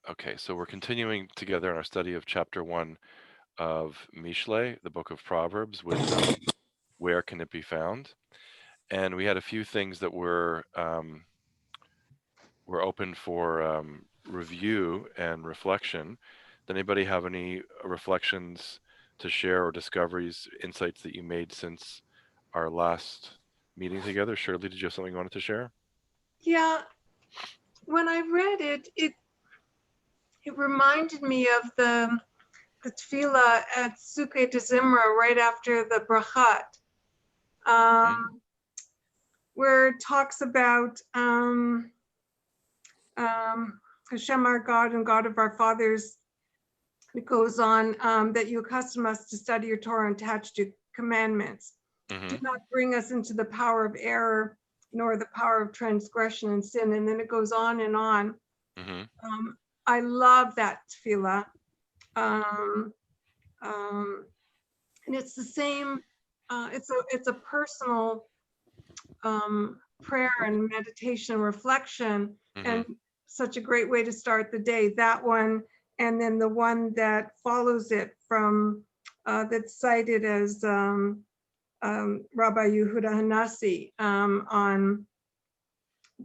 Okay, so we're continuing together in our study of chapter 1 of Mishle, the book of Proverbs, wisdom, where can it be found? And we had a few things that were open for review and reflection. Does anybody have any reflections to share or discoveries, insights that you made since our last meeting together? Shirley, did you have something you wanted to share? Yeah, when I read it, it reminded me of the tefillah at Sukkot de Zimra right after the brachat, Mm-hmm. where it talks about Hashem our God and God of our fathers. It goes on that you accustom us to study your Torah and attach to commandments. Mm-hmm. Do not bring us into the power of error, nor the power of transgression and sin. And then it goes on and on. Mm-hmm. I love that tefillah. And it's the same, it's a personal prayer and meditation reflection, Mm-hmm. and such a great way to start the day. That one, and then the one that follows it from that's cited as Rabbi Yehuda Hanassi on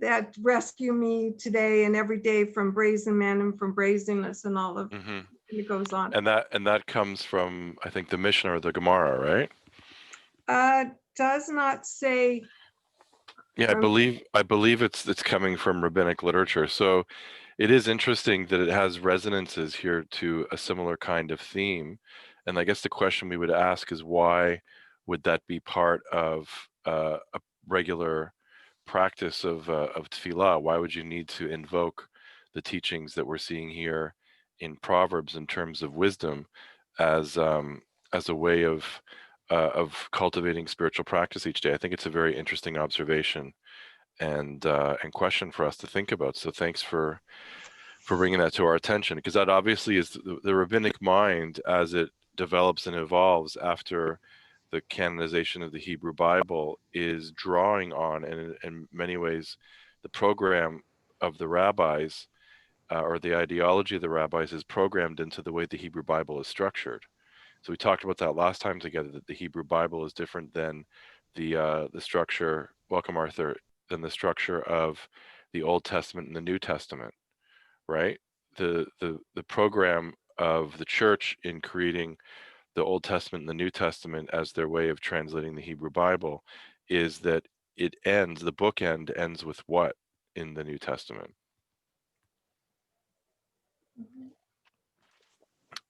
that rescue me today and every day from brazen man and from brazenness and all of Mm-hmm. and it goes on. And that comes from, I think, the Mishnah or the Gemara, right? Does not say. Yeah, I believe it's coming from rabbinic literature. So it is interesting that it has resonances here to a similar kind of theme. And I guess the question we would ask is, why would that be part of a regular practice of tefillah? Why would you need to invoke the teachings that we're seeing here in Proverbs in terms of wisdom as as a way of cultivating spiritual practice each day? I think it's a very interesting observation and question for us to think about. So thanks for bringing that to our attention, because that obviously is the rabbinic mind as it develops and evolves after the canonization of the Hebrew Bible is drawing on, and in many ways, the program of the rabbis or the ideology of the rabbis is programmed into the way the Hebrew Bible is structured. So we talked about that last time together, that the Hebrew Bible is different than the structure. Welcome, Arthur. Than the structure of the Old Testament and the New Testament, right? The program of the church in creating the Old Testament and the New Testament as their way of translating the Hebrew Bible is that the bookend ends with what in the New Testament?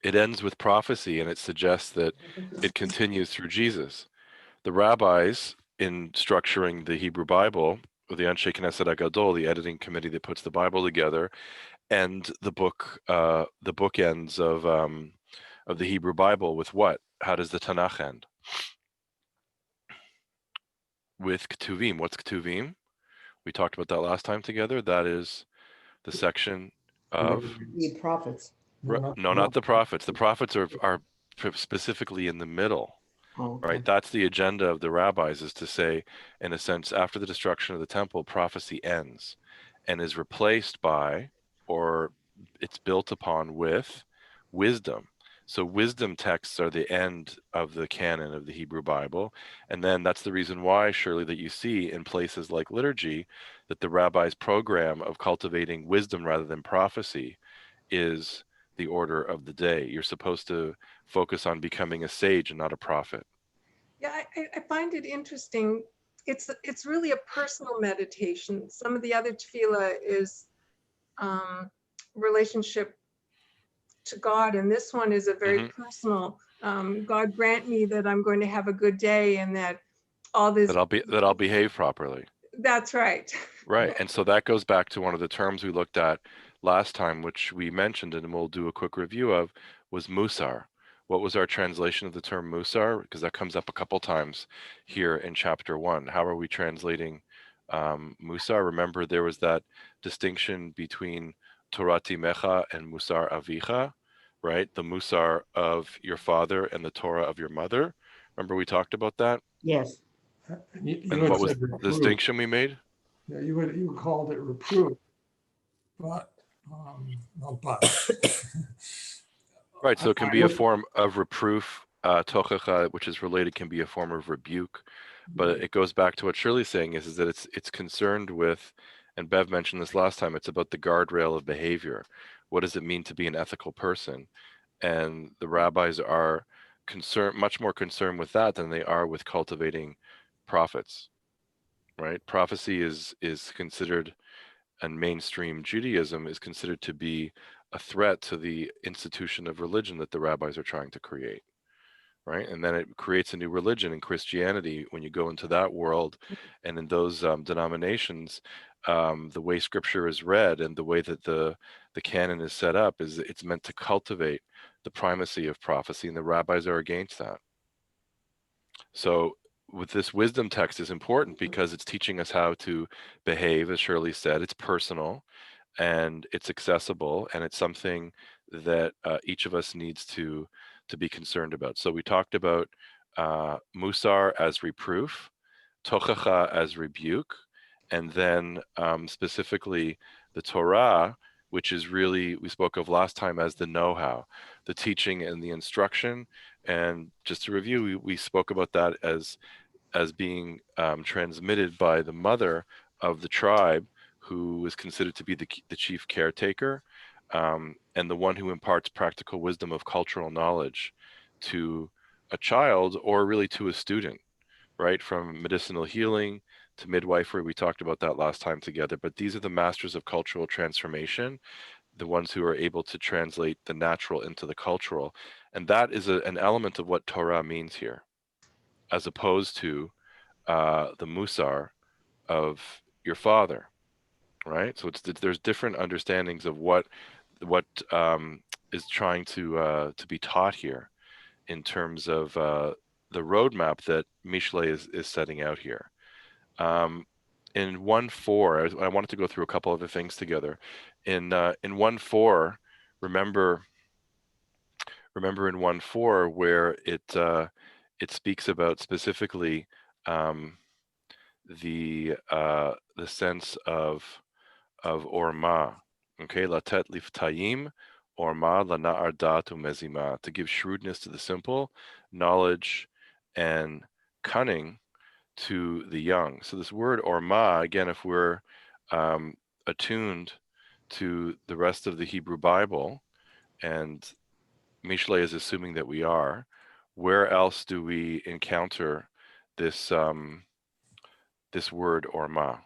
It ends with prophecy, and it suggests that it continues through Jesus. The rabbis, in structuring the Hebrew Bible, or the Anshe Knesset Agadol, the editing committee that puts the Bible together, and the bookends of the Hebrew Bible with what? How does the Tanakh end? With Ketuvim. What's Ketuvim? We talked about that last time together. That is the section of The prophets. no, not the prophets. The prophets are specifically in the middle. Oh, okay. Right, that's the agenda of the rabbis, is to say, in a sense, after the destruction of the temple, prophecy ends and is replaced by, or it's built upon with, wisdom. So wisdom texts are the end of the canon of the Hebrew Bible. And then that's the reason why, surely, that you see in places like liturgy that the rabbis' program of cultivating wisdom rather than prophecy is the order of the day. You're supposed to focus on becoming a sage and not a prophet. Yeah, I find it interesting. It's really a personal meditation. Some of the other tefillah is relationship to God, and this one is a very personal. God grant me that I'm going to have a good day, and that all this that I'll behave properly. That's right. Right, and so that goes back to one of the terms we looked at last time, which we mentioned, and we'll do a quick review of, was musar. What was our translation of the term musar? Because that comes up a couple times here in chapter 1. How are we translating musar? Remember, there was that distinction between Torati Mecha and Musar Avicha, right? The musar of your father and the Torah of your mother. Remember we talked about that? Yes. And what was the distinction we made? Yeah, you called it reproof, but No, but Right, so it can I be a would- form of reproof, tochacha, which is related, can be a form of rebuke. But it goes back to what Shirley's saying is that it's concerned with, and Bev mentioned this last time, it's about the guardrail of behavior. What does it mean to be an ethical person? And the rabbis are much more concerned with that than they are with cultivating prophets, right? Prophecy is considered, and mainstream Judaism is considered to be a threat to the institution of religion that the rabbis are trying to create, right? And then it creates a new religion in Christianity when you go into that world, and in those denominations, the way Scripture is read and the way that the canon is set up is it's meant to cultivate the primacy of prophecy, and the rabbis are against that. So with this wisdom text is important because it's teaching us how to behave, as Shirley said. It's personal and it's accessible, and it's something that each of us needs to be concerned about. So we talked about musar as reproof, tochacha as rebuke, and then specifically the Torah, which is really, we spoke of last time as the know-how, the teaching and the instruction. And just to review, we spoke about that as being transmitted by the mother of the tribe, who is considered to be the chief caretaker, and the one who imparts practical wisdom of cultural knowledge to a child, or really to a student, right? From medicinal healing to midwifery. We talked about that last time together, but these are the masters of cultural transformation, the ones who are able to translate the natural into the cultural. And that is an element of what Torah means here, as opposed to the musar of your father, right? So there's different understandings of what is trying to be taught here in terms of the roadmap that Mishle is setting out here. In 1:4, I wanted to go through a couple other things together. In 1:4, remember in 1:4 where it speaks about specifically the sense of orma. Okay, latet liftayim, orma lana'ar dat umezima, to give shrewdness to the simple, knowledge and cunning to the young. So this word orma, again, if we're attuned to the rest of the Hebrew Bible, and Mishle is assuming that we are, where else do we encounter this this word orma?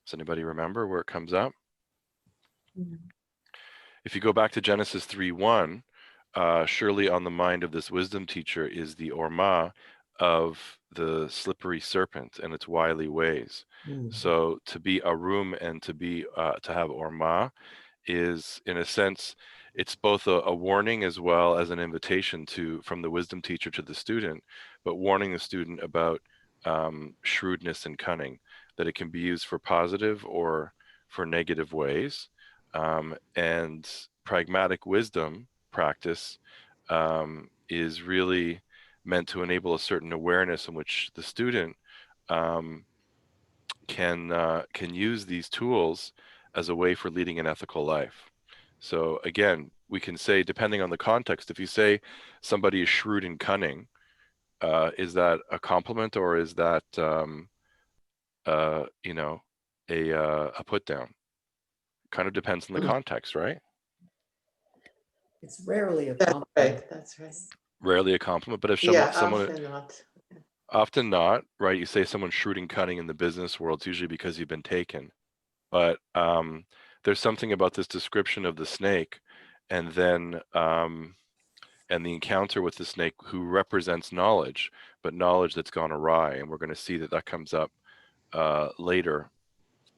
Does anybody remember where it comes up? If you go back to Genesis 3:1, surely on the mind of this wisdom teacher is the orma of the slippery serpent and its wily ways. So to be arum and to have orma is, in a sense, it's both a warning as well as an invitation from the wisdom teacher to the student, but warning the student about shrewdness and cunning, that it can be used for positive or for negative ways. And pragmatic wisdom practice is really meant to enable a certain awareness in which the student can use these tools as a way for leading an ethical life. So again, we can say, depending on the context, if you say somebody is shrewd and cunning, is that a compliment, or is that a put down? Kind of depends on the context, right? It's rarely a That's compliment. right, that's right. Rarely a compliment, but if Yeah, someone often not. often not, right? You say someone's shrewd and cunning in the business world, it's usually because you've been taken. But there's something about this description of the snake, and then and the encounter with the snake, who represents knowledge, but knowledge that's gone awry. And we're going to see that comes up later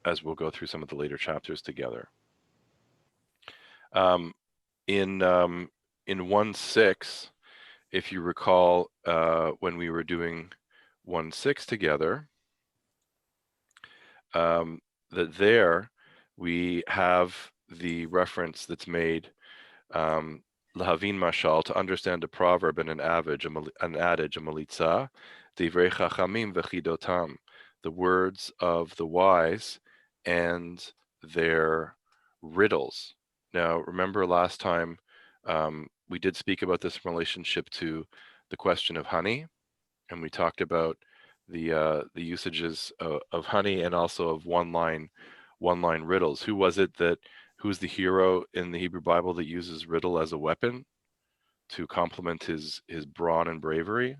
as we'll go through some of the later chapters together. In 1:6, if you recall, when we were doing 1:6 together, that there we have the reference that's made, lahavin mashal, to understand a proverb and an adage, a malitza, divrei chachamim v'chidotam, the words of the wise and their riddles. Now, remember last time we did speak about this in relationship to the question of honey, and we talked about the usages of honey and also of one line riddles. Who's the hero in the Hebrew Bible that uses riddle as a weapon to complement his brawn and bravery?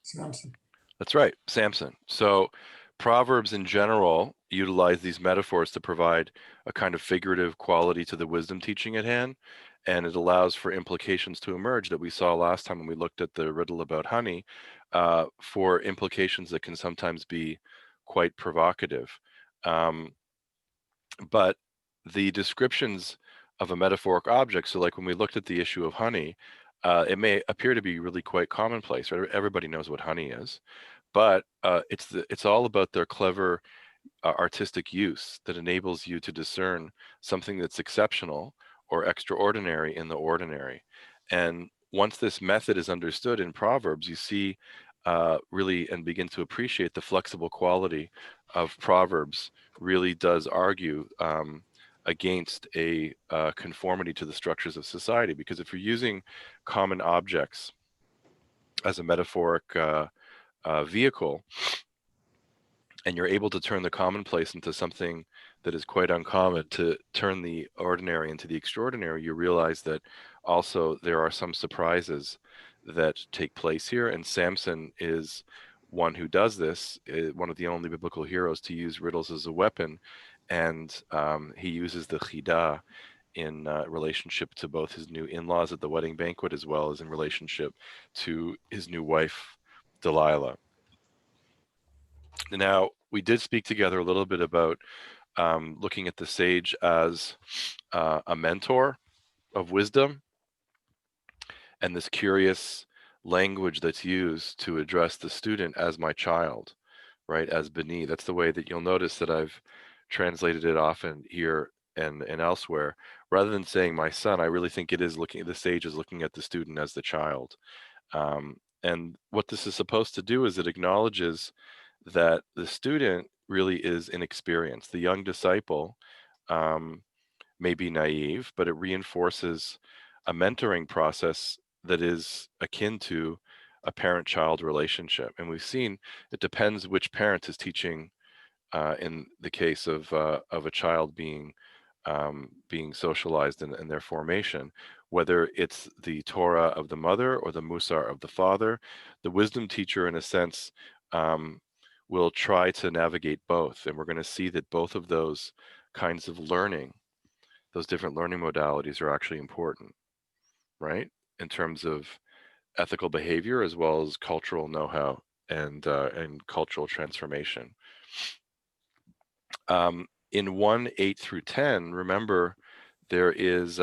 Samson. That's right, Samson. So Proverbs in general utilize these metaphors to provide a kind of figurative quality to the wisdom teaching at hand, and it allows for implications to emerge that we saw last time when we looked at the riddle about honey, for implications that can sometimes be quite provocative. But the descriptions of a metaphoric object, so like when we looked at the issue of honey, it may appear to be really quite commonplace, right? Everybody knows what honey is, but it's all about their clever artistic use that enables you to discern something that's exceptional or extraordinary in the ordinary. And once this method is understood in Proverbs, you see really and begin to appreciate the flexible quality of Proverbs really does argue against a conformity to the structures of society. Because if you're using common objects as a metaphoric vehicle, and you're able to turn the commonplace into something that is quite uncommon, to turn the ordinary into the extraordinary, you realize that also there are some surprises that take place here. And Samson is one who does this, one of the only biblical heroes to use riddles as a weapon. And he uses the chidah in relationship to both his new in-laws at the wedding banquet, as well as in relationship to his new wife, Delilah. Now, we did speak together a little bit about looking at the sage as a mentor of wisdom, and this curious language that's used to address the student as my child, right? As Beni. That's the way that you'll notice that I've translated it often here and elsewhere. Rather than saying my son, I really think the sage is looking at the student as the child. And what this is supposed to do is it acknowledges that the student really is inexperienced. The young disciple may be naive, but it reinforces a mentoring process that is akin to a parent-child relationship. And we've seen it depends which parent is teaching in the case of a child being socialized in their formation, whether it's the Torah of the mother or the Musar of the father. The wisdom teacher, in a sense, will try to navigate both. And we're going to see that both of those kinds of learning, those different learning modalities, are actually important, right? In terms of ethical behavior as well as cultural know-how and cultural transformation. In 1:8 through 10, remember, there's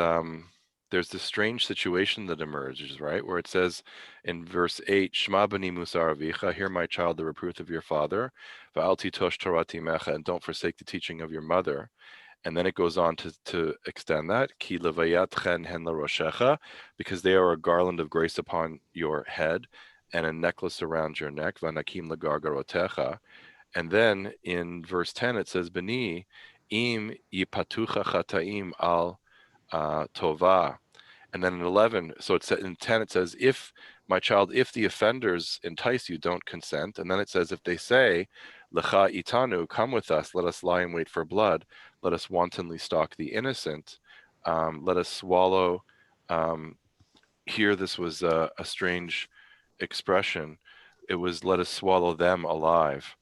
this strange situation that emerges, right? Where it says in verse 8, Shema bani musar avicha, hear my child the reproof of your father, va'al titosh torati mecha, and don't forsake the teaching of your mother. And then it goes on to extend that, ki levayat chen hen laroshecha, because they are a garland of grace upon your head and a necklace around your neck, vanakim lagargarotecha. And then in verse 10, it says, Beni, im yipatucha chataim al tova. And then in 11, so it's in 10, it says, if my child, if the offenders entice you, don't consent. And then it says, if they say, lecha itanu, come with us, let us lie in wait for blood, let us wantonly stalk the innocent, let us swallow. Here, this was a strange expression. It was, let us swallow them alive,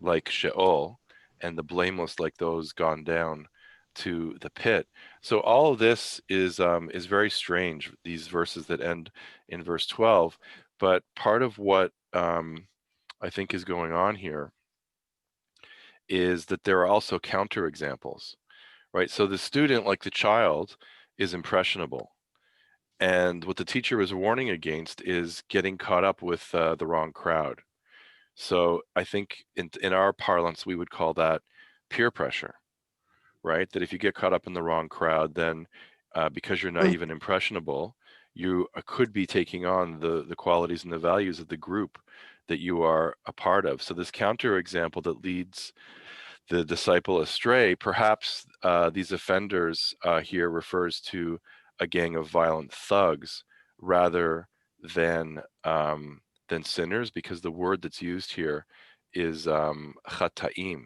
like Sheol, and the blameless like those gone down to the pit. So all of this is very strange, these verses that end in verse 12. But part of what I think is going on here is that there are also counterexamples, right? So the student, like the child, is impressionable. And what the teacher is warning against is getting caught up with the wrong crowd. So I think in our parlance, we would call that peer pressure, right? That if you get caught up in the wrong crowd, then because you're naive and impressionable, you could be taking on the qualities and the values of the group that you are a part of. So this counter example that leads the disciple astray, perhaps these offenders here refers to a gang of violent thugs rather than sinners, because the word that's used here is chataim,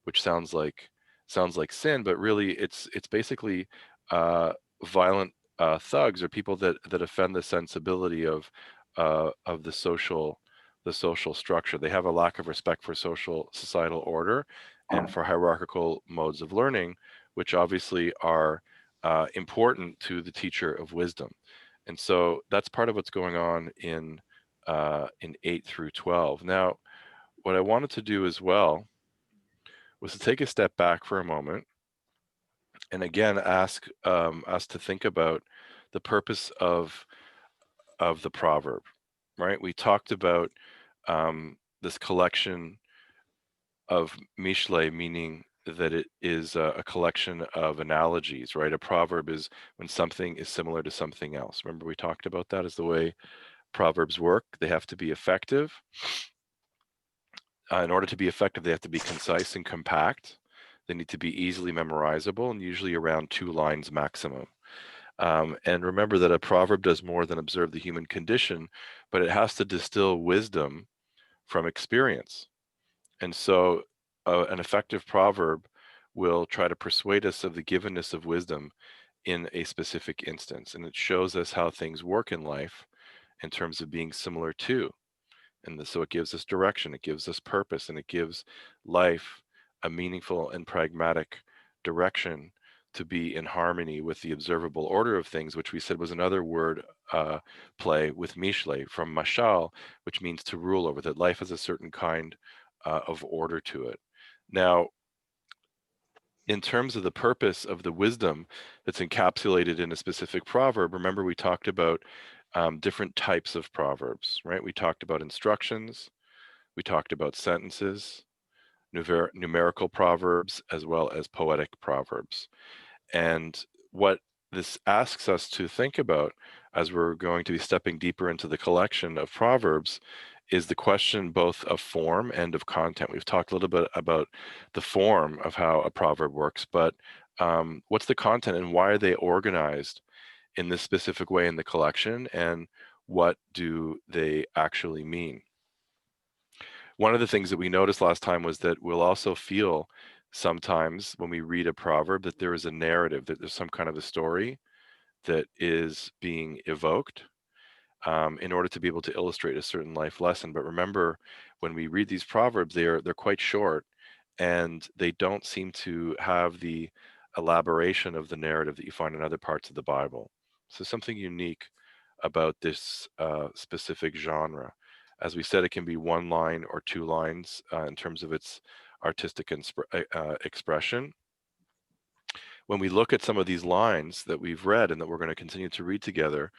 which sounds like sin, but really it's basically uh, violent thugs, or people that offend the sensibility of the social structure. They have a lack of respect for societal order and for hierarchical modes of learning, which obviously are important to the teacher of wisdom. And so that's part of what's going on in 8 through 12. Now, what I wanted to do as well was to take a step back for a moment and again ask us to think about the purpose of the proverb, right? We talked about this collection of mishle, meaning that it is a collection of analogies, right? A proverb is when something is similar to something else. Remember, we talked about that as the way proverbs work. They have to be effective. In order to be effective, they have to be concise and compact. They need to be easily memorizable and usually around 2 lines maximum. And remember that a proverb does more than observe the human condition, but it has to distill wisdom from experience. And so an effective proverb will try to persuade us of the givenness of wisdom in a specific instance. And it shows us how things work in life in terms of being similar to. And so it gives us direction, it gives us purpose, and it gives life a meaningful and pragmatic direction to be in harmony with the observable order of things, which we said was another word play with mishle from mashal, which means to rule over, that life has a certain kind of order to it. Now, in terms of the purpose of the wisdom that's encapsulated in a specific proverb, remember we talked about different types of proverbs, right? We talked about instructions, we talked about sentences, numerical proverbs, as well as poetic proverbs. And what this asks us to think about as we're going to be stepping deeper into the collection of proverbs is the question both of form and of content. We've talked a little bit about the form of how a proverb works, but what's the content and why are they organized in this specific way in the collection, and what do they actually mean? One of the things that we noticed last time was that we'll also feel sometimes when we read a proverb that there is a narrative, that there's some kind of a story that is being evoked in order to be able to illustrate a certain life lesson. But remember, when we read these proverbs, they're quite short, and they don't seem to have the elaboration of the narrative that you find in other parts of the Bible. So something unique about this specific genre. As we said, it can be 1 line or 2 lines in terms of its artistic expression. When we look at some of these lines that we've read and that we're going to continue to read together,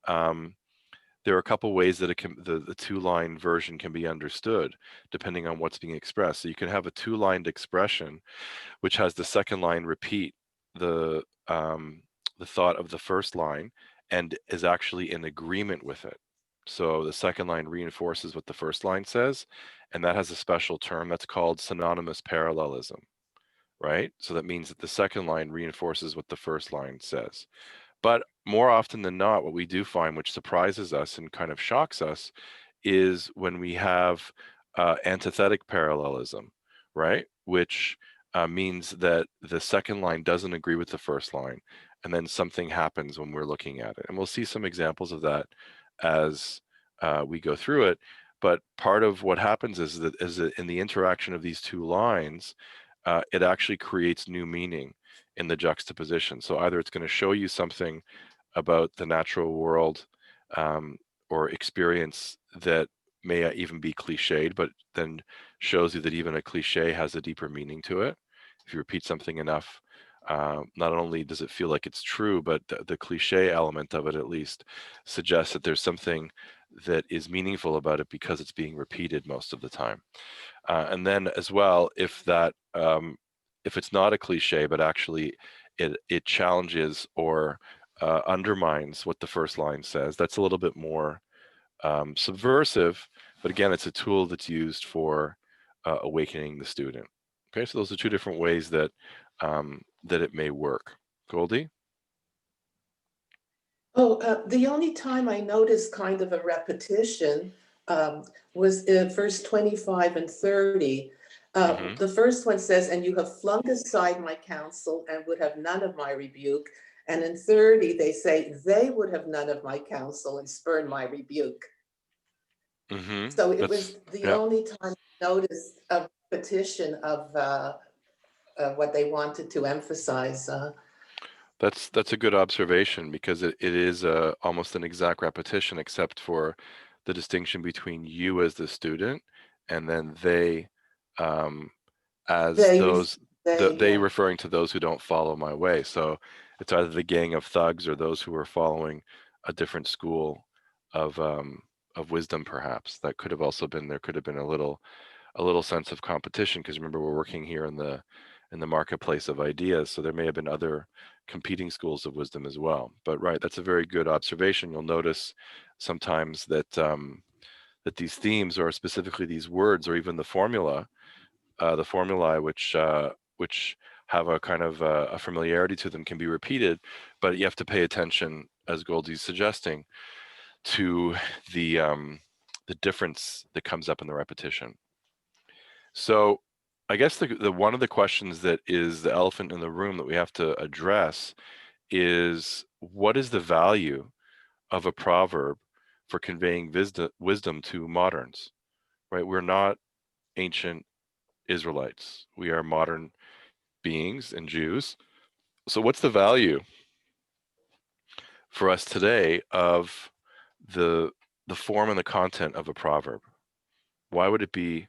there are a couple ways that the 2-line version can be understood depending on what's being expressed. So you can have a 2-lined expression which has the second line repeat the thought of the first line and is actually in agreement with it. So the second line reinforces what the first line says, and that has a special term that's called synonymous parallelism, right? So that means that the second line reinforces what the first line says. But more often than not, what we do find, which surprises us and kind of shocks us, is when we have antithetic parallelism, right? Which means that the second line doesn't agree with the first line, and then something happens when we're looking at it. And we'll see some examples of that as we go through it. But part of what happens is that in the interaction of these 2 lines, it actually creates new meaning in the juxtaposition. So either it's going to show you something about the natural world or experience that may even be cliched, but then shows you that even a cliche has a deeper meaning to it. If you repeat something enough, not only does it feel like it's true, but the cliche element of it at least suggests that there's something that is meaningful about it because it's being repeated most of the time. And then as well, if it's not a cliche, but actually it challenges or undermines what the first line says, that's a little bit more subversive, But again, it's a tool that's used for awakening the student. Okay, so those are two different ways that that it may work. Goldie? Oh, the only time I noticed kind of a repetition was in verse 25 and 30. The first one says, "And you have flung aside my counsel and would have none of my rebuke." And in 30, they say, "They would have none of my counsel and spurn my rebuke." So it was the yeah. only time I noticed a repetition of what they wanted to emphasize. That's a good observation, because it is almost an exact repetition, except for the distinction between you as the student and then they, as They, those they yeah. referring to those who don't follow my way. So it's either the gang of thugs or those who are following a different school of wisdom. Perhaps that could have also been, there could have been a little sense of competition, because remember, we're working here in the marketplace of ideas, so there may have been other competing schools of wisdom as well. But right, that's a very good observation. You'll notice sometimes that that these themes, or specifically these words, or even the formulae which have a kind of a familiarity to them, can be repeated, but you have to pay attention, as Goldie's suggesting, to the difference that comes up in the repetition. So I guess the one of the questions that is the elephant in the room that we have to address is, what is the value of a proverb for conveying wisdom to moderns, right? We're not ancient Israelites. We are modern beings and Jews. So what's the value for us today of the form and the content of a proverb? Why would it be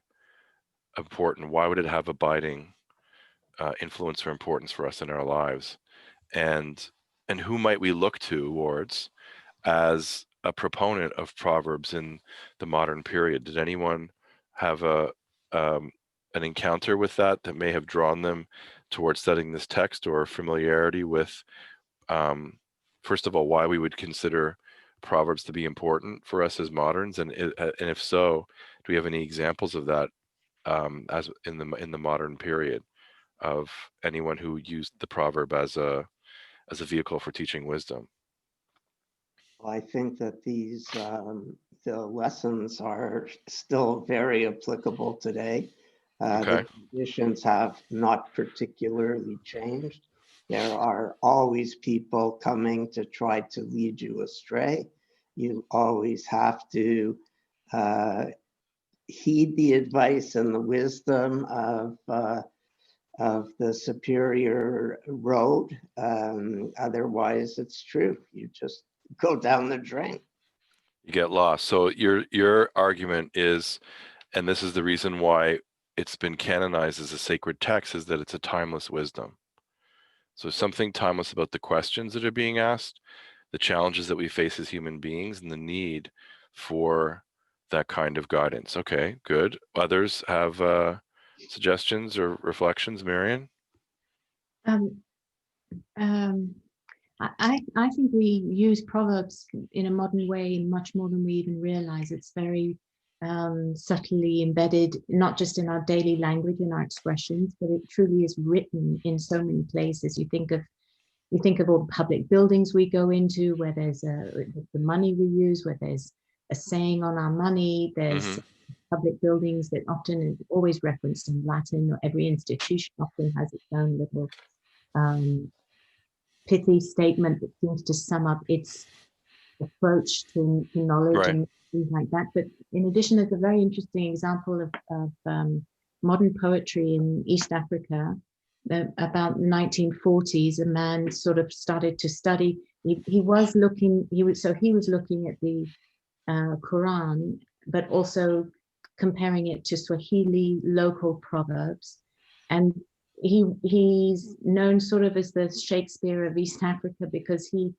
important? Why would it have abiding influence or importance for us in our lives? And who might we look towards as a proponent of proverbs in the modern period? Did anyone have an encounter with that may have drawn them towards studying this text, or familiarity with, first of all, why we would consider proverbs to be important for us as moderns, and if so, do we have any examples of that, as in the modern period, of anyone who used the proverb as a vehicle for teaching wisdom? I think that the lessons are still very applicable today. Okay. The conditions have not particularly changed. There are always people coming to try to lead you astray. You always have to heed the advice and the wisdom of the superior road. Otherwise, it's true. You just go down the drain. You get lost. So your argument is, and this is the reason why it's been canonized as a sacred text, is that it's a timeless wisdom. So something timeless about the questions that are being asked, the challenges that we face as human beings, and the need for that kind of guidance. Okay, good. Others have suggestions or reflections, Marion? Um, um, I think we use Proverbs in a modern way much more than we even realize. It's very subtly embedded, not just in our daily language and our expressions, but it truly is written in so many places. You think of all the public buildings we go into, where there's the money we use, where there's a saying on our money. There's public buildings that often is always referenced in Latin, or every institution often has its own little pithy statement that seems to sum up its approach to knowledge, Right. and things like that. But in addition, there's a very interesting example of modern poetry in East Africa. About 1940s, a man sort of started to study. He was looking at the Quran, but also comparing it to Swahili local proverbs. And he's known sort of as the Shakespeare of East Africa, because he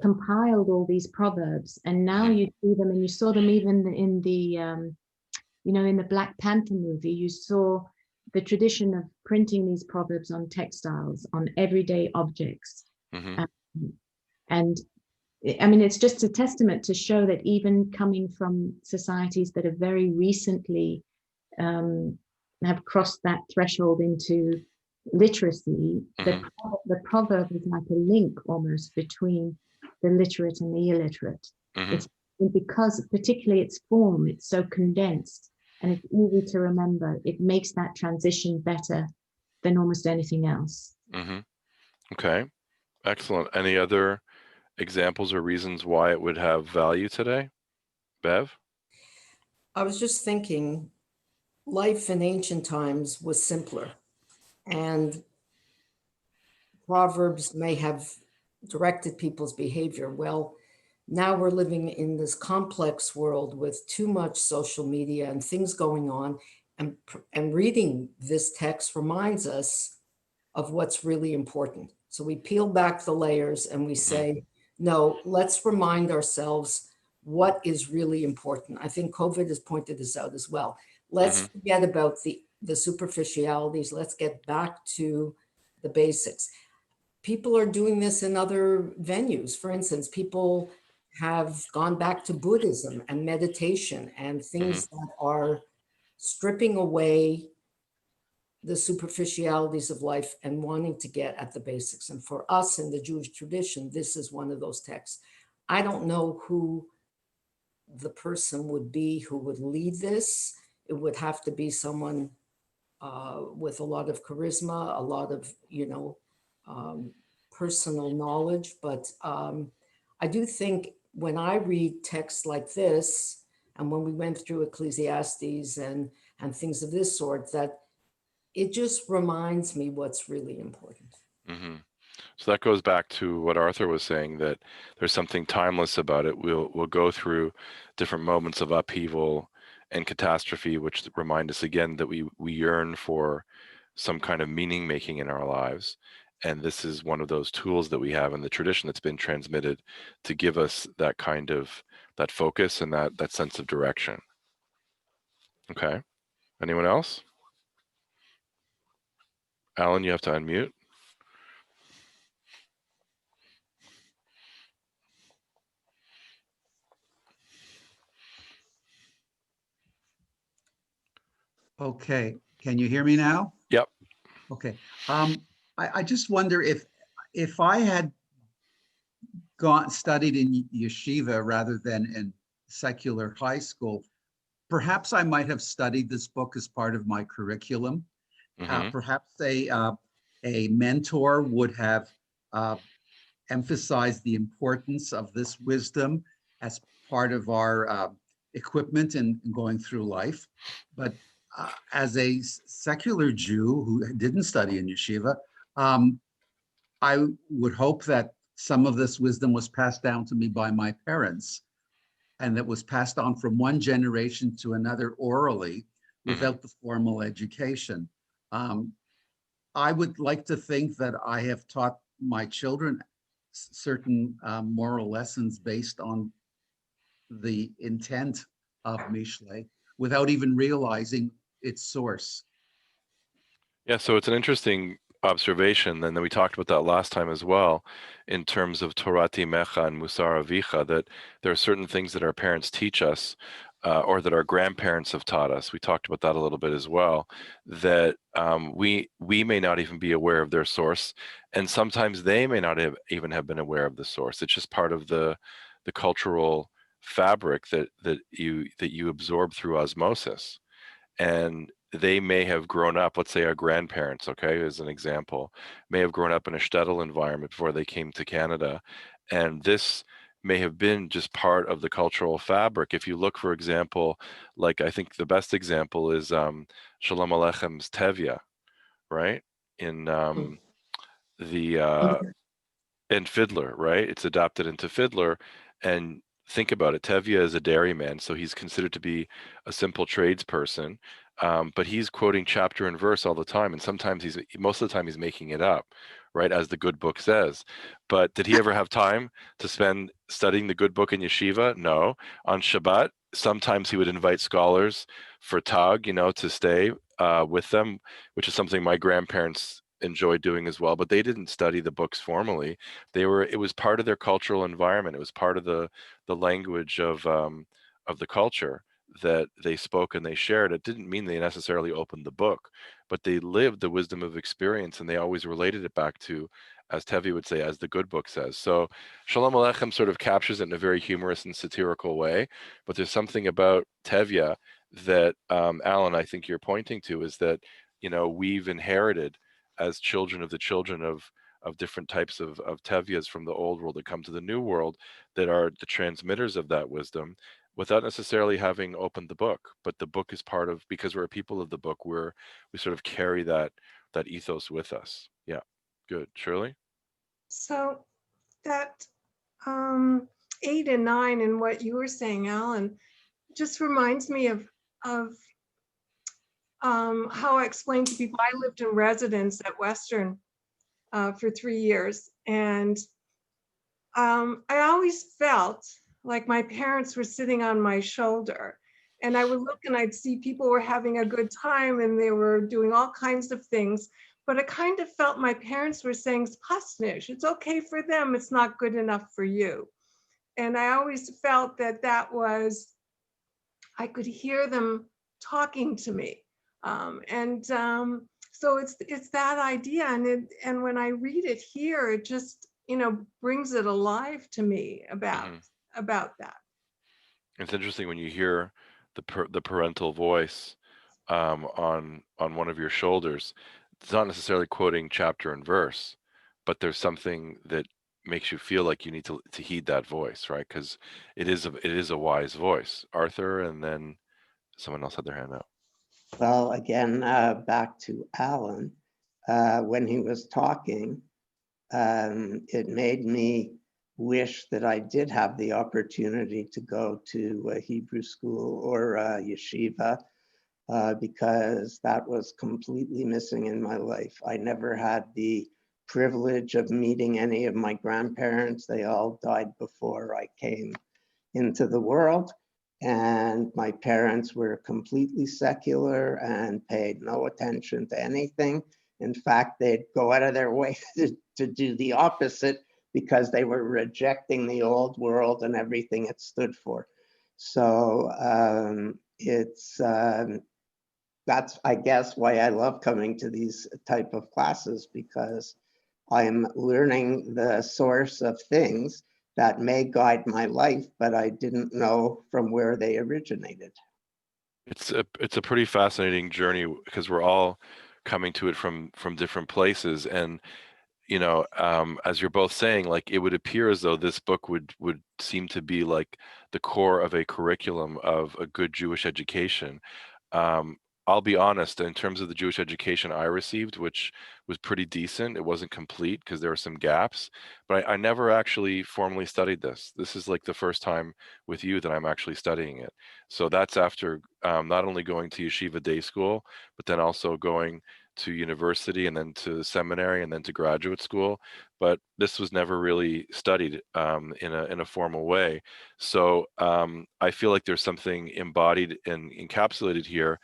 compiled all these proverbs, and now you see them, and you saw them even in the in the Black Panther movie. You saw the tradition of printing these proverbs on textiles, on everyday objects. And I mean, it's just a testament to show that even coming from societies that have very recently have crossed that threshold into literacy, the proverb is like a link almost between the literate and the illiterate. It's because particularly its form, it's so condensed and it's easy to remember. It makes that transition better than almost anything else. Okay, excellent. Any other examples or reasons why it would have value today? Bev? I was just thinking, life in ancient times was simpler, and Proverbs may have directed people's behavior. Well, now we're living in this complex world with too much social media and things going on, and reading this text reminds us of what's really important. So we peel back the layers and we say, no, let's remind ourselves what is really important. I think COVID has pointed this out as well. Let's forget about the superficialities. Let's get back to the basics. People are doing this in other venues. For instance, people have gone back to Buddhism and meditation and things that are stripping away the superficialities of life and wanting to get at the basics. And for us in the Jewish tradition, this is one of those texts. I don't know who the person would be who would lead this. It would have to be someone with a lot of charisma, a lot of, personal knowledge. But I do think when I read texts like this, and when we went through Ecclesiastes and things of this sort, that it just reminds me what's really important. So that goes back to what Arthur was saying, that there's something timeless about it. We'll go through different moments of upheaval and catastrophe, which remind us again that we yearn for some kind of meaning making in our lives. And this is one of those tools that we have in the tradition that's been transmitted to give us that kind of, that focus and that sense of direction. Okay. Anyone else? Alan, you have to unmute. Okay, can you hear me now? Yep. Okay. I just wonder if I had studied in yeshiva rather than in secular high school, perhaps I might have studied this book as part of my curriculum. Perhaps a mentor would have emphasized the importance of this wisdom as part of our equipment in going through life. But as a secular Jew who didn't study in yeshiva, I would hope that some of this wisdom was passed down to me by my parents, and that was passed on from one generation to another orally without the formal education. I would like to think that I have taught my children certain moral lessons based on the intent of Mishle without even realizing its source. Yeah, so it's an interesting observation, and then we talked about that last time as well, in terms of Torat Imecha and Musar Avicha, that there are certain things that our parents teach us, or that our grandparents have taught us. We talked about that a little bit as well, that we may not even be aware of their source, and sometimes they may not even have been aware of the source. It's just part of the cultural fabric that you absorb through osmosis. And they may have grown up, let's say our grandparents, okay, as an example, may have grown up in a shtetl environment before they came to Canada. And this may have been just part of the cultural fabric. If you look, for example, like I think the best example is Shalom Aleicham's Tevye, right? In in Fiddler, right? It's adapted into Fiddler. And think about it, Tevye is a dairyman, so he's considered to be a simple tradesperson, but he's quoting chapter and verse all the time, and sometimes most of the time he's making it up, right, as the good book says. But did he ever have time to spend studying the good book in yeshiva? No. On Shabbat, sometimes he would invite scholars for tag, to stay with them, which is something my grandparents enjoy doing as well, but they didn't study the books formally. It was part of their cultural environment. It was part of the language of the culture that they spoke and they shared. It didn't mean they necessarily opened the book, but they lived the wisdom of experience, and they always related it back to, as Tevi would say, as the good book says. So Shalom Aleichem sort of captures it in a very humorous and satirical way, but there's something about Tevye that, Allan, I think you're pointing to, is that, we've inherited as children of the children of different types of Tevyas from the old world that come to the new world, that are the transmitters of that wisdom, without necessarily having opened the book. But the book is part of, because we're a people of the book, we sort of carry that ethos with us. Yeah, good. Shirley? So that 8 and 9 and what you were saying, Alan, just reminds me of how I explained to people. I lived in residence at Western for 3 years, and I always felt like my parents were sitting on my shoulder, and I would look and I'd see people were having a good time and they were doing all kinds of things, but I kind of felt my parents were saying, "Pasnish, it's okay for them, it's not good enough for you." And I always felt that was, I could hear them talking to me. So it's that idea, and when I read it here, it just brings it alive to me about that. It's interesting when you hear the parental voice on one of your shoulders. It's not necessarily quoting chapter and verse, but there's something that makes you feel like you need to heed that voice, right? Because it is a wise voice. Arthur, and then someone else had their hand up. Well, again, back to Alan, when he was talking, it made me wish that I did have the opportunity to go to a Hebrew school or a yeshiva, because that was completely missing in my life. I never had the privilege of meeting any of my grandparents. They all died before I came into the world. And my parents were completely secular and paid no attention to anything. In fact, they'd go out of their way to do the opposite, because they were rejecting the old world and everything it stood for. So that's, I guess, why I love coming to these type of classes, because I'm learning the source of things that may guide my life, but I didn't know from where they originated. It's a pretty fascinating journey, because we're all coming to it from different places. And as you're both saying, like, it would appear as though this book would seem to be like the core of a curriculum of a good Jewish education. I'll be honest, in terms of the Jewish education I received, which was pretty decent, it wasn't complete because there were some gaps, but I never actually formally studied this. This is like the first time with you that I'm actually studying it. So that's after not only going to yeshiva day school, but then also going to university, and then to seminary, and then to graduate school. But this was never really studied in a formal way. So I feel like there's something embodied and encapsulated here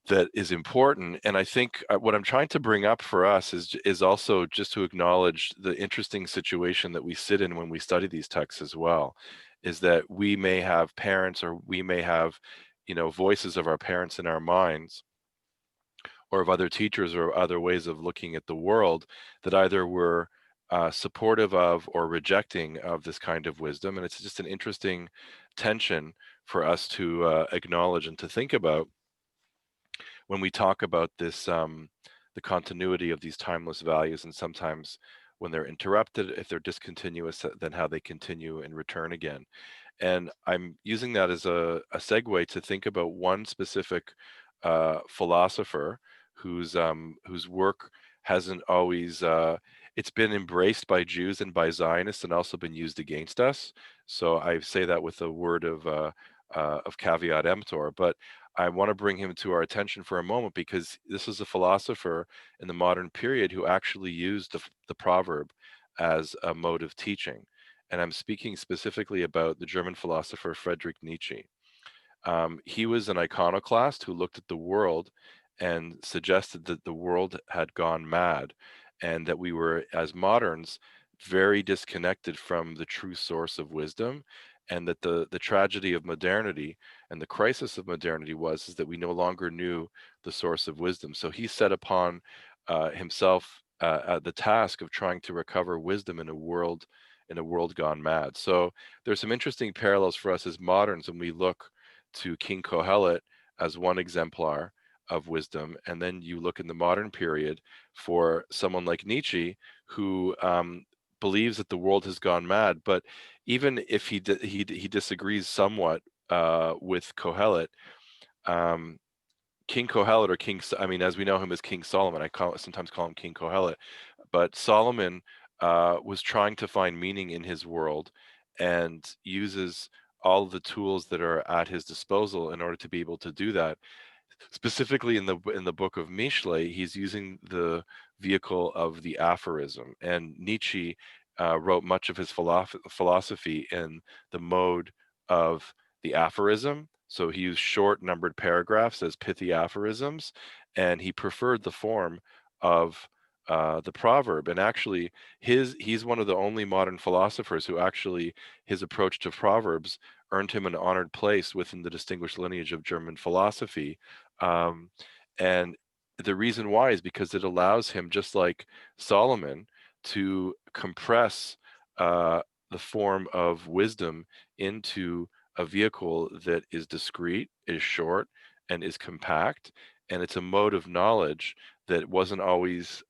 that is important. And I think what I'm trying to bring up for us is also just to acknowledge the interesting situation that we sit in when we study these texts as well, is that we may have parents, or we may have voices of our parents in our minds, or of other teachers, or other ways of looking at the world, that either were supportive of or rejecting of this kind of wisdom. And it's just an interesting tension for us to acknowledge and to think about when we talk about this, the continuity of these timeless values, and sometimes when they're interrupted, if they're discontinuous, then how they continue and return again. And I'm using that as a segue to think about one specific philosopher whose work hasn't always it's been embraced by Jews and by Zionists, and also been used against us. So I say that with a word of caveat emptor, but I want to bring him to our attention for a moment, because this is a philosopher in the modern period who actually used the proverb as a mode of teaching. And I'm speaking specifically about the German philosopher Friedrich Nietzsche. He was an iconoclast who looked at the world and suggested that the world had gone mad, and that we were, as moderns, very disconnected from the true source of wisdom, and that the tragedy of modernity and the crisis of modernity is that we no longer knew the source of wisdom. So he set upon himself the task of trying to recover wisdom in a world gone mad. So there's some interesting parallels for us as moderns when we look to King Kohelet as one exemplar of wisdom, and then you look in the modern period for someone like Nietzsche, who believes that the world has gone mad. But even if he disagrees somewhat with Kohelet, King Kohelet, or I mean, as we know him as King Solomon, sometimes call him King Kohelet, but Solomon was trying to find meaning in his world and uses all of the tools that are at his disposal in order to be able to do that. Specifically in the book of Mishle, he's using the vehicle of the aphorism, and Nietzsche wrote much of his philosophy in the mode of the aphorism. So he used short numbered paragraphs as pithy aphorisms, and he preferred the form of the proverb. And actually, he's one of the only modern philosophers who actually, his approach to Proverbs earned him an honored place within the distinguished lineage of German philosophy. And the reason why is because it allows him, just like Solomon, to compress the form of wisdom into a vehicle that is discrete, is short, and is compact. And it's a mode of knowledge that wasn't always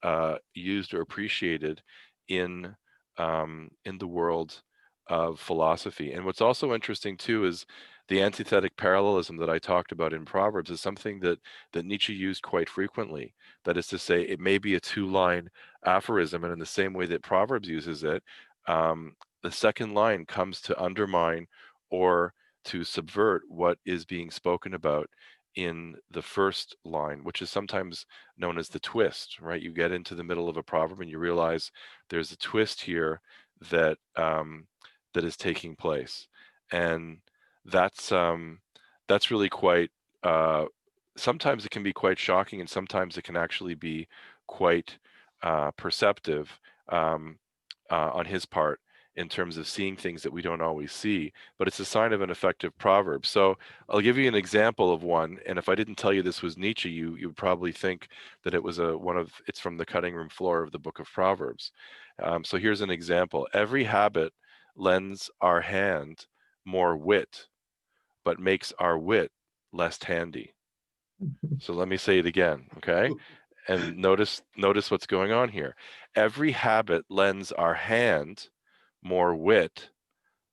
used or appreciated in the world of philosophy. And what's also interesting too is the antithetic parallelism that I talked about in Proverbs is something that Nietzsche used quite frequently. That is to say, it may be a two-line aphorism, and in the same way that Proverbs uses it, the second line comes to undermine or to subvert what is being spoken about in the first line, which is sometimes known as the twist, right? You get into the middle of a proverb and you realize there's a twist here that that is taking place, and that's really quite. Sometimes it can be quite shocking, and sometimes it can actually be quite perceptive on his part in terms of seeing things that we don't always see. But it's a sign of an effective proverb. So I'll give you an example of one, and if I didn't tell you this was Nietzsche, you would probably think that it was it's from the cutting room floor of the book of Proverbs. So here's an example: every habit lends our hand more wit, but makes our wit less handy. So let me say it again, okay? And notice what's going on here. Every habit lends our hand more wit,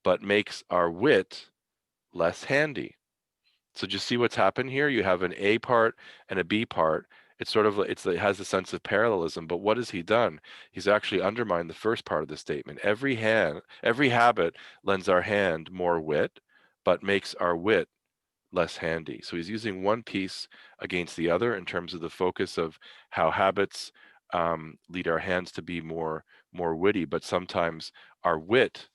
but makes our wit less handy. So just see what's happened here. You have an A part and a B part. It's sort of, it has a sense of parallelism, but what has he done? He's actually undermined the first part of the statement. Every habit lends our hand more wit, but makes our wit less handy. So he's using one piece against the other in terms of the focus of how habits lead our hands to be more witty, but sometimes our wit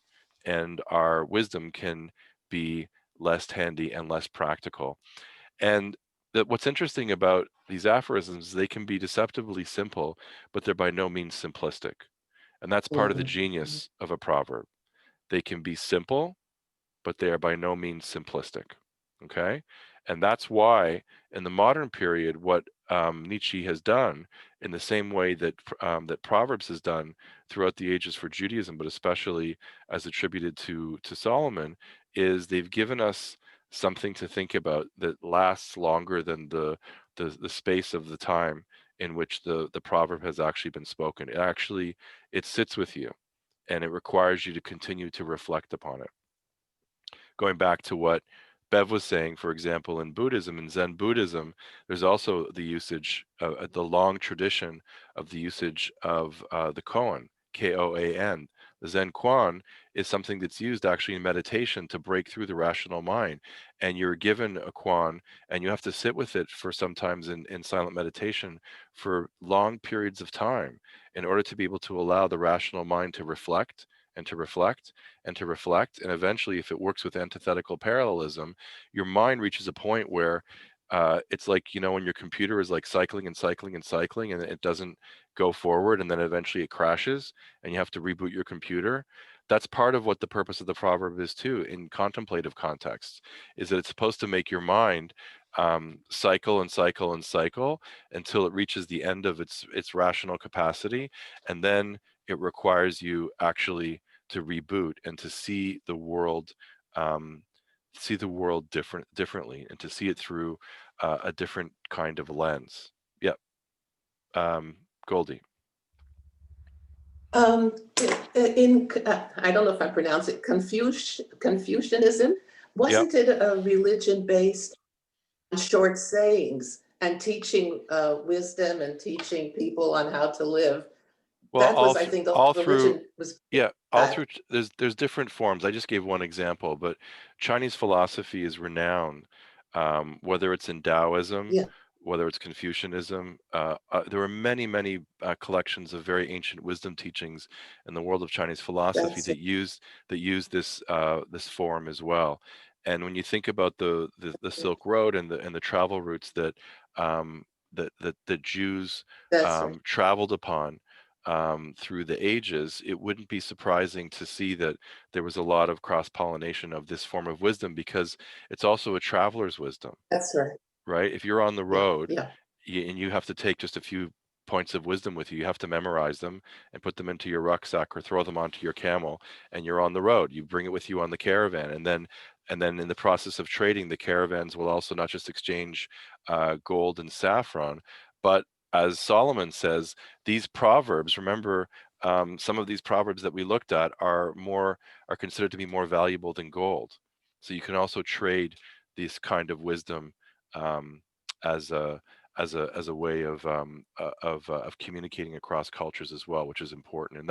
and our wisdom can be less handy and less practical. And what's interesting about these aphorisms, they can be deceptively simple, but they're by no means simplistic. And that's part of the genius of a proverb. They can be simple, but they are by no means simplistic. Okay? And that's why in the modern period, what Nietzsche has done, in the same way that Proverbs has done throughout the ages for Judaism, but especially as attributed to Solomon, is they've given us something to think about that lasts longer than the space of the time in which the proverb has actually been spoken. It sits with you, and it requires you to continue to reflect upon it. Going back to what Bev was saying, for example, in Buddhism, in Zen Buddhism, there's also the usage, the long tradition of the usage of the koan, K-O-A-N. The Zen koan is something that's used actually in meditation to break through the rational mind. And you're given a koan, and you have to sit with it for sometimes in silent meditation for long periods of time in order to be able to allow the rational mind to reflect and to reflect and to reflect. And eventually, if it works with antithetical parallelism, your mind reaches a point where it's like, you know, when your computer is like cycling and cycling and cycling and it doesn't go forward, and then eventually it crashes and you have to reboot your computer. That's part of what the purpose of the proverb is too, in contemplative contexts, is that it's supposed to make your mind cycle and cycle and cycle until it reaches the end of its rational capacity, and then it requires you actually to reboot and to see the world um, differently, and to see it through a different kind of lens. Yep. Goldie. I don't know if I pronounce it, Confucianism, Yep. wasn't it a religion based on short sayings and teaching wisdom and teaching people on how to live? Well, That was, I think, the all through, religion was. yeah, all through, there's different forms. I just gave one example, but Chinese philosophy is renowned, whether it's in Taoism, Yeah, whether it's Confucianism. There are many, many collections of very ancient wisdom teachings in the world of Chinese philosophy that's it. that use this form as well. And when you think about the Silk Road and the travel routes that Jews That's right. traveled upon through the ages, it wouldn't be surprising to see that there was a lot of cross-pollination of this form of wisdom, because it's also a traveler's wisdom, That's right. right? If you're on the Yeah, road yeah. and you have to take just a few points of wisdom with you, you have to memorize them and put them into your rucksack or throw them onto your camel, and you're on the road. You bring it with you on the caravan, and then in the process of trading, the caravans will also not just exchange gold and saffron, but as Solomon says, these proverbs, remember, some of these proverbs that we looked at are considered to be more valuable than gold. So you can also trade this kind of wisdom um, as a way of communicating across cultures as well, which is important. And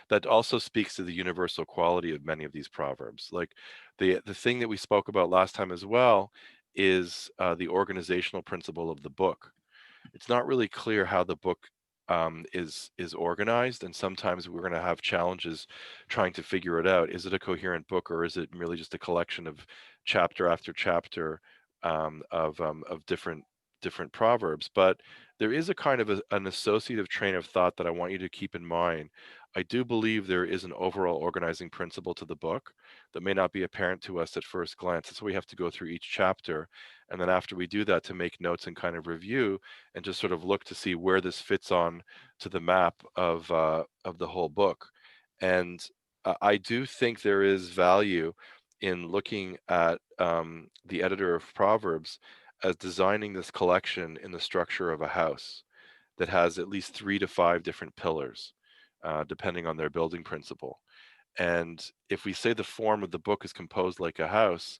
that also speaks to the universal quality of many of these proverbs. Like the thing that we spoke about last time as well is the organizational principle of the book. It's not really clear how the book is organized, and sometimes we're going to have challenges trying to figure it out. Is it a coherent book, or is it merely just a collection of chapter after chapter of different proverbs? But there is a kind of an associative train of thought that I want you to keep in mind. I do believe there is an overall organizing principle to the book that may not be apparent to us at first glance. That's why we have to go through each chapter, and then after we do that, to make notes and kind of review and just sort of look to see where this fits on to the map of the whole book. And I do think there is value in looking at the editor of Proverbs as designing this collection in the structure of a house that has at least 3 to 5 different pillars, depending on their building principle. And if we say the form of the book is composed like a house,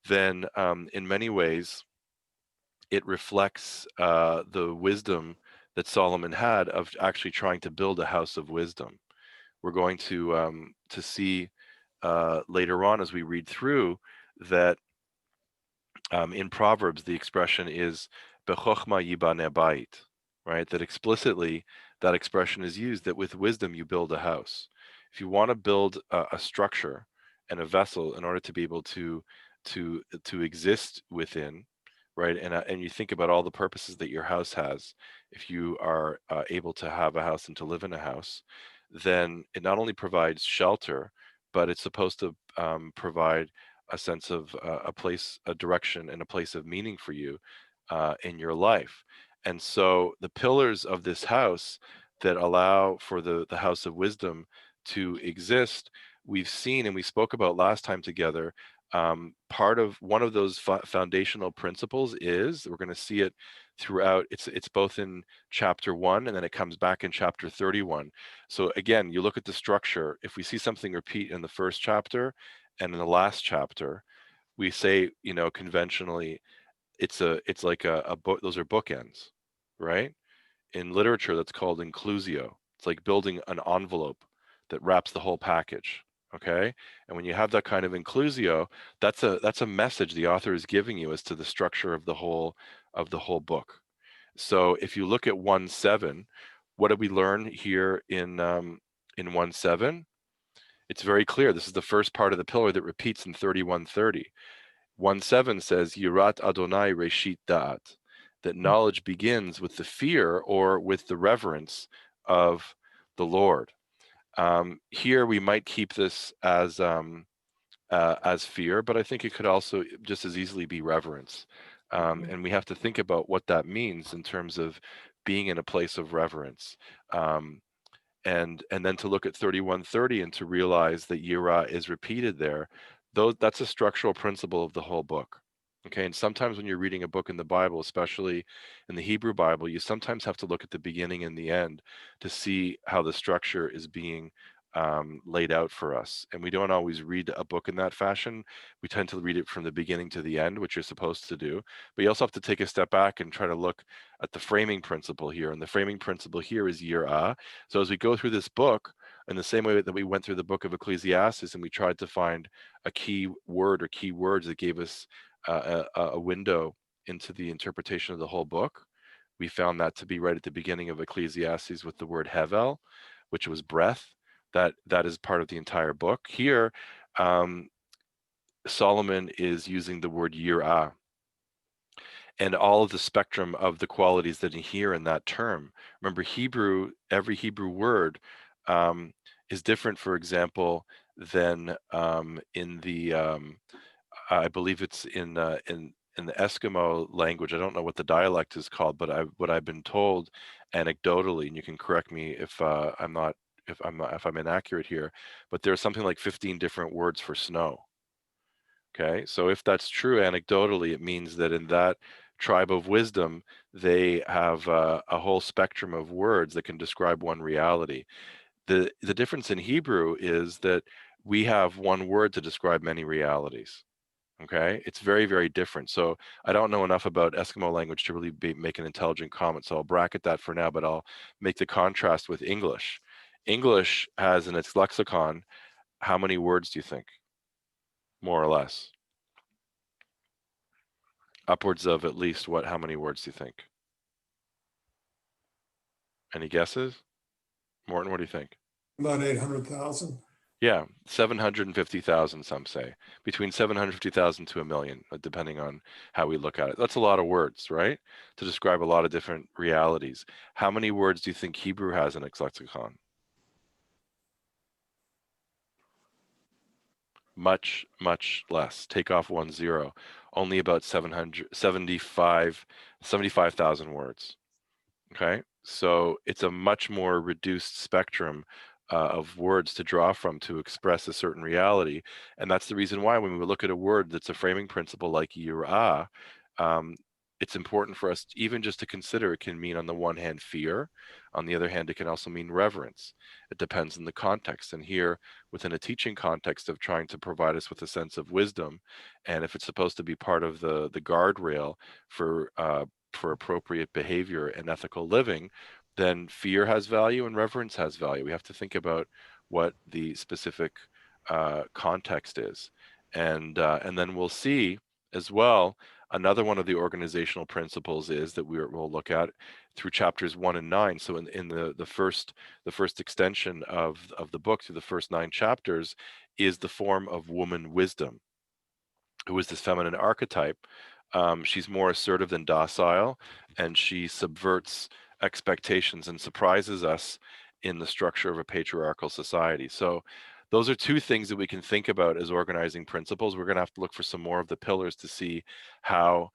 then in many ways it reflects the wisdom that Solomon had of actually trying to build a house of wisdom. We're going to see later on as we read through that in Proverbs the expression is "Bechokma yibaneh bayit," right? That explicitly that expression is used, that with wisdom you build a house. If you want to build a structure and a vessel in order to be able to exist within, right? And you think about all the purposes that your house has. If you are able to have a house and to live in a house, then it not only provides shelter, but it's supposed to provide a sense of a place, a direction, and a place of meaning for you in your life. And so the pillars of this house that allow for the house of wisdom to exist, we've seen and we spoke about last time together. Part of one of those foundational principles is, we're going to see it throughout, it's both in chapter 1 and then it comes back in chapter 31. So again, you look at the structure. If we see something repeat in the first chapter and in the last chapter, we say, you know, conventionally, it's like a book. Those are bookends, right? In literature, that's called inclusio. It's like building an envelope that wraps the whole package. Okay, and when you have that kind of inclusio, that's a message the author is giving you as to the structure of the whole book. So if you look at 1:7, what did we learn here in 1:7? It's very clear. This is the first part of the pillar that repeats in 31:30. 1:7 says, Yirat Adonai Reshit Da'at, that knowledge begins with the fear or with the reverence of the Lord. Here we might keep this as fear, but I think it could also just as easily be reverence. And we have to think about what that means in terms of being in a place of reverence. And then to look at 31:30 and to realize that Yirah is repeated there, that's a structural principle of the whole book. Okay, and sometimes when you're reading a book in the Bible, especially in the Hebrew Bible, you sometimes have to look at the beginning and the end to see how the structure is being laid out for us. And we don't always read a book in that fashion. We tend to read it from the beginning to the end, which you're supposed to do. But you also have to take a step back and try to look at the framing principle here. And the framing principle here is Yirah. So as we go through this book, in the same way that we went through the book of Ecclesiastes and we tried to find a key word or key words that gave us a window into the interpretation of the whole book, we found that to be right at the beginning of Ecclesiastes with the word hevel, which was breath. That is part of the entire book. Here, Solomon is using the word yirah, and all of the spectrum of the qualities that you hear in that term. Remember, every Hebrew word is different, for example, than in the, I believe it's in the Eskimo language. I don't know what the dialect is called, but what I've been told anecdotally, and you can correct me if I'm inaccurate here, but there's something like 15 different words for snow. Okay, so if that's true anecdotally, it means that in that tribe of wisdom, they have a whole spectrum of words that can describe one reality. The difference in Hebrew is that we have one word to describe many realities. Okay, it's very, very different. So I don't know enough about Eskimo language to really make an intelligent comment. So I'll bracket that for now, but I'll make the contrast with English. English has in its lexicon, how many words do you think? More or less? Upwards of at least what? How many words do you think? Any guesses? Morton, what do you think? About 800,000. Yeah, 750,000, some say. Between 750,000 to 1 million, depending on how we look at it. That's a lot of words, right? To describe a lot of different realities. How many words do you think Hebrew has in its lexicon? Much, much less. Take off 1 0. Only about 75,000 words. Okay, so it's a much more reduced spectrum of words to draw from to express a certain reality. And that's the reason why when we look at a word that's a framing principle like yirah, it's important for us even just to consider it can mean on the one hand fear, on the other hand it can also mean reverence. It depends on the context. And here within a teaching context of trying to provide us with a sense of wisdom, and if it's supposed to be part of the guardrail for appropriate behavior and ethical living, then fear has value and reverence has value. We have to think about what the specific context is. And then we'll see as well, another one of the organizational principles is that we'll look at through chapters 1 and 9. So in the first extension of the book, through the first 9 chapters, is the form of woman wisdom, who is this feminine archetype. She's more assertive than docile, and she subverts expectations and surprises us in the structure of a patriarchal society. So those are 2 things that we can think about as organizing principles. We're going to have to look for some more of the pillars to see how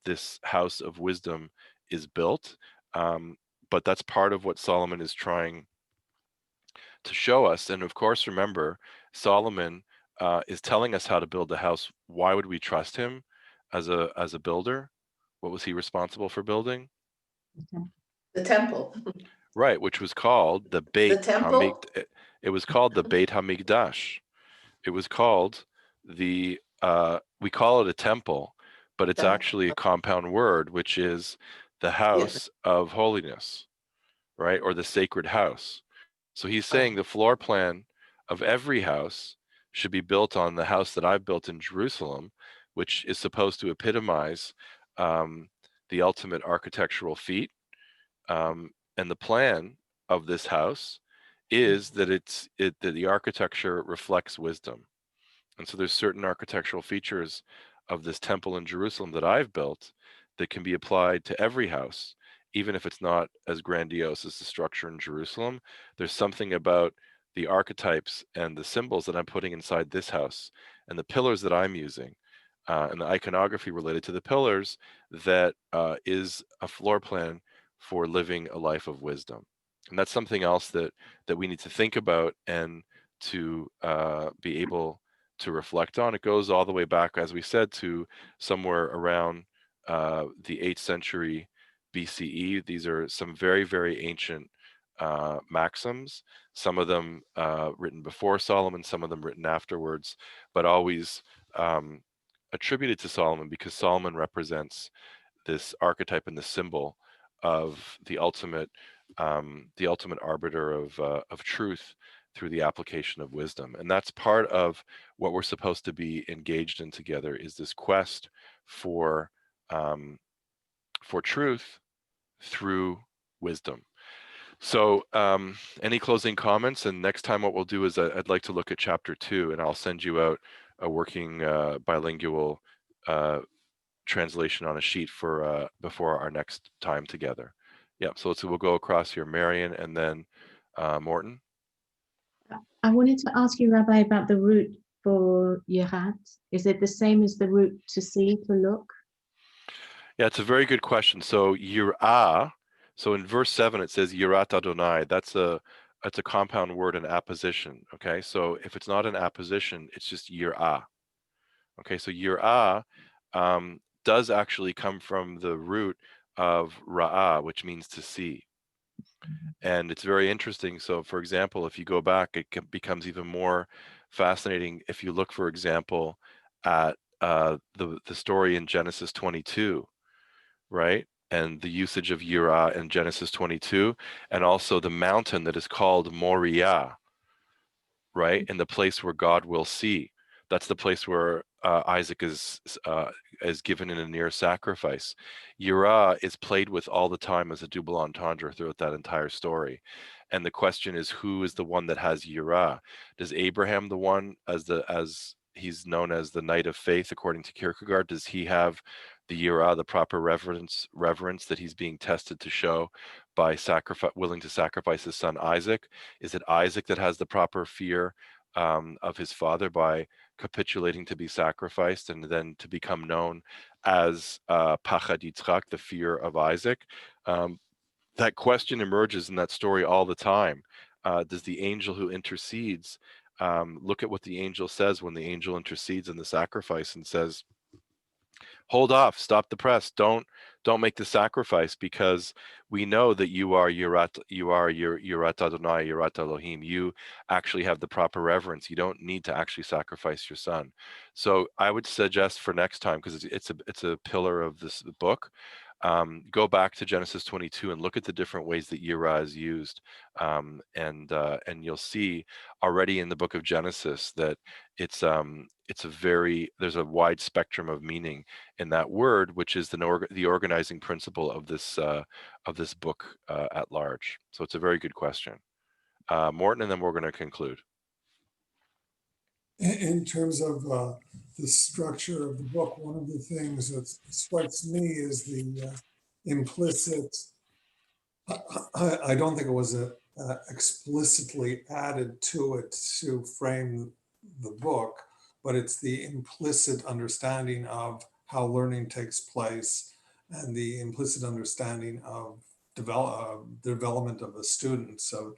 this house of wisdom is built. But that's part of what Solomon is trying to show us. And of course, remember, Solomon is telling us how to build the house. Why would we trust him as a builder? What was he responsible for building? The temple. Right, which was called the Beit temple? It was called the Beit HaMikdash. It was called we call it a temple, but it's actually a compound word, which is the house of holiness, right? Or the sacred house. So he's saying the floor plan of every house should be built on the house that I've built in Jerusalem, which is supposed to epitomize the ultimate architectural feat. And the plan of this house is that that the architecture reflects wisdom. And so there's certain architectural features of this temple in Jerusalem that I've built that can be applied to every house, even if it's not as grandiose as the structure in Jerusalem. There's something about the archetypes and the symbols that I'm putting inside this house and the pillars that I'm using and the iconography related to the pillars that is a floor plan for living a life of wisdom. And that's something else that we need to think about and to be able to reflect on. It goes all the way back, as we said, to somewhere around the 8th century BCE. These are some very, very ancient maxims, some of them written before Solomon, some of them written afterwards, but always attributed to Solomon because Solomon represents this archetype and the symbol of the ultimate arbiter of truth through the application of wisdom. And that's part of what we're supposed to be engaged in together, is this quest for truth through wisdom. So any closing comments? And next time what we'll do is I'd like to look at chapter 2, and I'll send you out a working bilingual translation on a sheet for before our next time together. Yeah, so we'll go across here, Marion, and then Morton. I wanted to ask you, Rabbi, about the root for Yerat. Is it the same as the root to see, to look? Yeah, it's a very good question. So Yirah, so in verse 7 it says Yirat Adonai. That's a compound word in apposition. Okay, so if it's not an apposition, it's just Yirah. Okay, so Yirah does actually come from the root of Ra'ah, which means to see. And it's very interesting. So for example, if you go back, it becomes even more fascinating if you look, for example, at the story in Genesis 22, right? And the usage of Yirah in Genesis 22, and also the mountain that is called Moriah, right? In the place where God will see. That's the place where Isaac is given in a near sacrifice. Yirah is played with all the time as a double entendre throughout that entire story. And the question is, who is the one that has Yirah? Does Abraham, the one as he's known as the knight of faith, according to Kierkegaard, does he have the Yirah, the proper reverence that he's being tested to show by willing to sacrifice his son Isaac? Is it Isaac that has the proper fear of his father by capitulating to be sacrificed and then to become known as Pachad Yitzchak, the fear of Isaac? That question emerges in that story all the time. Does the angel who intercedes, look at what the angel says when the angel intercedes in the sacrifice and says, hold off, stop the press, don't make the sacrifice, because we know that you are Yirat Adonai, Yirat Elohim. You actually have the proper reverence. You don't need to actually sacrifice your son. So I would suggest for next time, because it's a pillar of this book, go back to Genesis 22 and look at the different ways that Yirah is used, and you'll see already in the book of Genesis that there's a wide spectrum of meaning in that word, which is the organizing principle of this book at large. So it's a very good question, Morton, and then we're going to conclude. In terms of the structure of the book, one of the things that strikes me is the implicit, I don't think it was explicitly added to it to frame the book, but it's the implicit understanding of how learning takes place and the implicit understanding of development of the student. So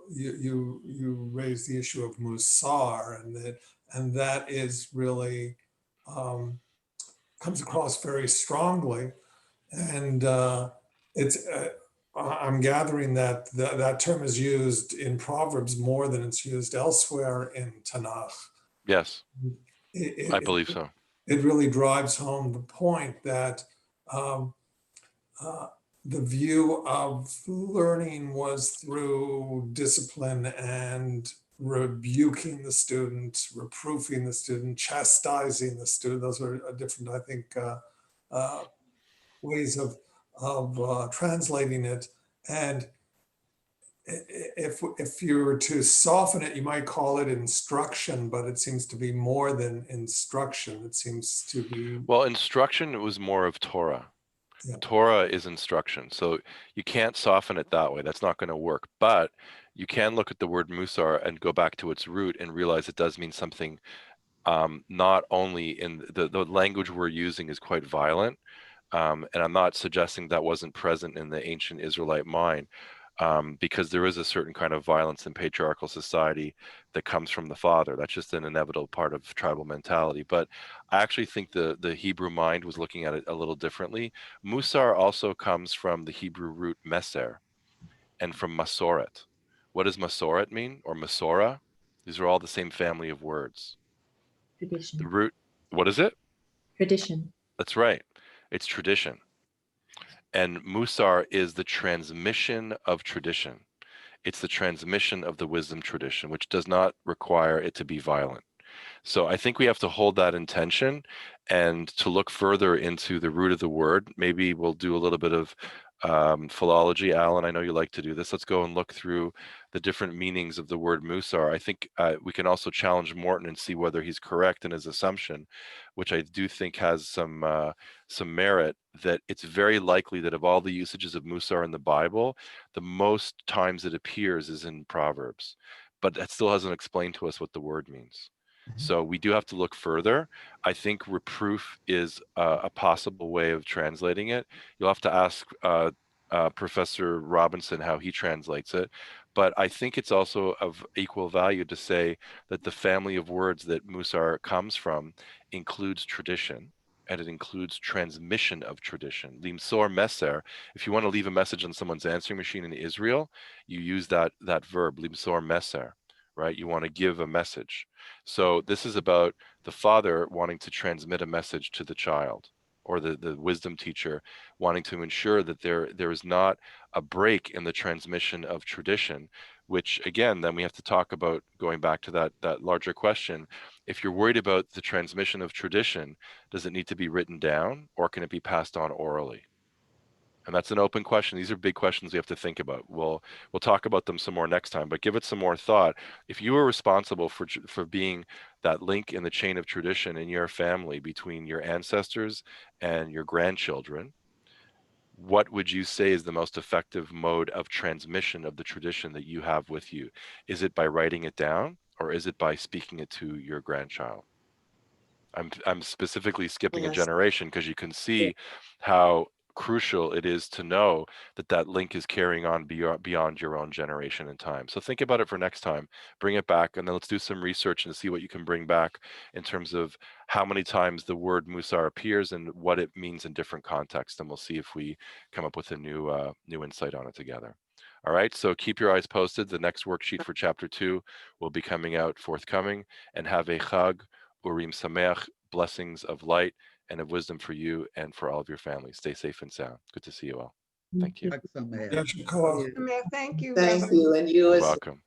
you raised the issue of Musar, and that is really comes across very strongly, and I'm gathering that that term is used in Proverbs more than it's used elsewhere in Tanakh. Yes, I believe so. It really drives home the point that the view of learning was through discipline and rebuking the student, reproofing the student, chastising the student. Those are different, I think, ways of translating it. And if you were to soften it, you might call it instruction, but it seems to be more than instruction. It seems to be, Well, instruction was more of Torah. yeah. Torah is instruction. So you can't soften it that way. That's not going to work. But you can look at the word musar and go back to its root and realize it does mean something, not only in the language we're using is quite violent. And I'm not suggesting that wasn't present in the ancient Israelite mind, because there is a certain kind of violence in patriarchal society that comes from the father. That's just an inevitable part of tribal mentality. But I actually think the Hebrew mind was looking at it a little differently. Musar also comes from the Hebrew root meser and from masoret. What does masoret mean, or masora? These are all the same family of words. The Tradition. root, what is it? Tradition. That's right. It's tradition. And Musar is the transmission of tradition. It's the transmission of the wisdom tradition, which does not require it to be violent. So I think we have to hold that intention and to look further into the root of the word. Maybe we'll do a little bit of philology. Alan, I know you like to do this. Let's go and look through the different meanings of the word musar. I think we can also challenge Morton and see whether he's correct in his assumption, which I do think has some merit, that it's very likely that of all the usages of musar in the Bible, the most times it appears is in Proverbs, but that still hasn't explained to us what the word means. So we do have to look further. I think reproof is a possible way of translating it. You'll have to ask Professor Robinson how he translates it. But I think it's also of equal value to say that the family of words that Musar comes from includes tradition, and it includes transmission of tradition. Limsor meser, if you want to leave a message on someone's answering machine in Israel, you use that verb, limsor meser, right? You want to give a message. So this is about the father wanting to transmit a message to the child, or the wisdom teacher wanting to ensure that there is not a break in the transmission of tradition, which again, then we have to talk about, going back to that larger question, if you're worried about the transmission of tradition, does it need to be written down, or can it be passed on orally? And that's an open question. These are big questions we have to think about. We'll talk about them some more next time, but give it some more thought. If you were responsible for being that link in the chain of tradition in your family between your ancestors and your grandchildren, what would you say is the most effective mode of transmission of the tradition that you have with you? Is it by writing it down, or is it by speaking it to your grandchild? I'm specifically skipping a Yes. generation because you can see how crucial it is to know that link is carrying on beyond your own generation and time. So think about it for next time, bring it back, and then let's do some research and see what you can bring back in terms of how many times the word musar appears and what it means in different contexts. And we'll see if we come up with a new insight on it together. All right, so keep your eyes posted. The next worksheet for chapter 2 will be coming out forthcoming, and have a chag Urim Sameach, blessings of light and of wisdom for you and for all of your family. Stay safe and sound. Good to see you all. Thank you. Yeah, Shakoah. Thank you. Thank Rabbi. you, and you You're as welcome.